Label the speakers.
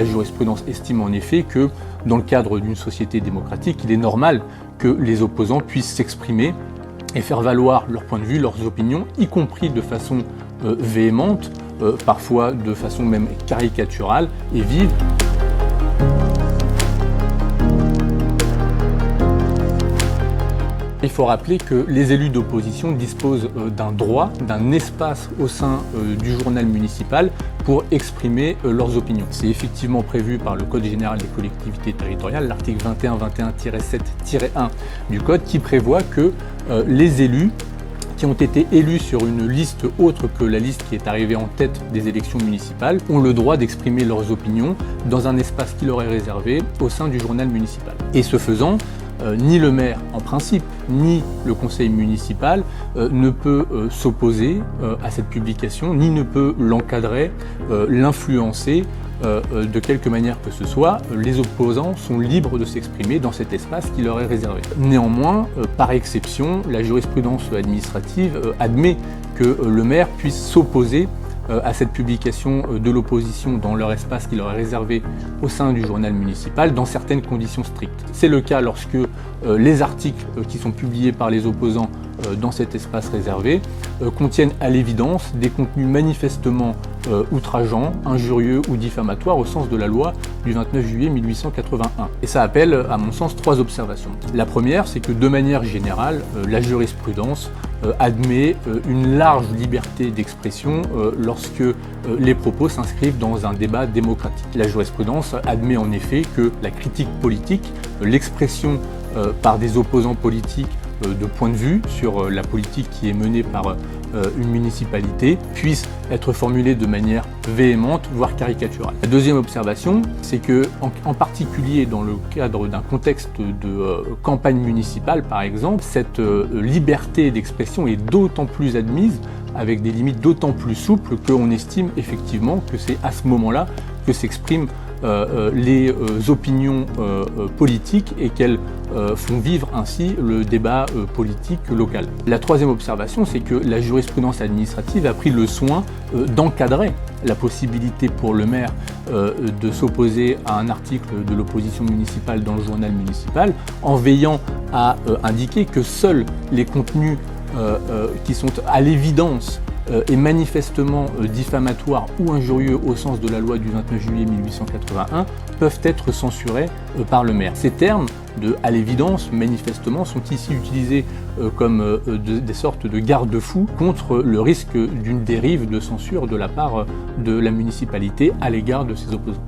Speaker 1: La jurisprudence estime en effet que dans le cadre d'une société démocratique, il est normal que les opposants puissent s'exprimer et faire valoir leur point de vue, leurs opinions, y compris de façon véhémente, parfois de façon même caricaturale et vive. Il faut rappeler que les élus d'opposition disposent d'un droit, d'un espace au sein du journal municipal pour exprimer leurs opinions. C'est effectivement prévu par le Code général des collectivités territoriales, l'article 2121-7-1 du Code, qui prévoit que les élus qui ont été élus sur une liste autre que la liste qui est arrivée en tête des élections municipales ont le droit d'exprimer leurs opinions dans un espace qui leur est réservé au sein du journal municipal. Et ce faisant, ni le maire en principe, ni le conseil municipal ne peut s'opposer à cette publication, ni ne peut l'encadrer, l'influencer de quelque manière que ce soit. Les opposants sont libres de s'exprimer dans cet espace qui leur est réservé. Néanmoins, par exception, la jurisprudence administrative admet que le maire puisse s'opposer à cette publication de l'opposition dans leur espace qui leur est réservé au sein du journal municipal dans certaines conditions strictes. C'est le cas lorsque les articles qui sont publiés par les opposants dans cet espace réservé contiennent à l'évidence des contenus manifestement outrageants, injurieux ou diffamatoires au sens de la loi du 29 juillet 1881. Et ça appelle, à mon sens, 3 observations. La première, c'est que de manière générale, la jurisprudence admet une large liberté d'expression lorsque les propos s'inscrivent dans un débat démocratique. La jurisprudence admet en effet que la critique politique, l'expression par des opposants politiques de points de vue sur la politique qui est menée par une municipalité puisse être formulée de manière véhémente, voire caricaturale. La deuxième observation, c'est que, en particulier dans le cadre d'un contexte de campagne municipale par exemple, cette liberté d'expression est d'autant plus admise, avec des limites d'autant plus souples qu'on estime effectivement que c'est à ce moment-là que s'expriment les opinions politiques et qu'elles font vivre ainsi le débat politique local. La troisième observation, c'est que la jurisprudence administrative a pris le soin d'encadrer la possibilité pour le maire de s'opposer à un article de l'opposition municipale dans le journal municipal en veillant à indiquer que seuls les contenus qui sont à l'évidence et manifestement diffamatoires ou injurieux au sens de la loi du 29 juillet 1881 peuvent être censurés par le maire. Ces termes de « à l'évidence », manifestement, sont ici utilisés comme des sortes de garde-fous contre le risque d'une dérive de censure de la part de la municipalité à l'égard de ses opposants.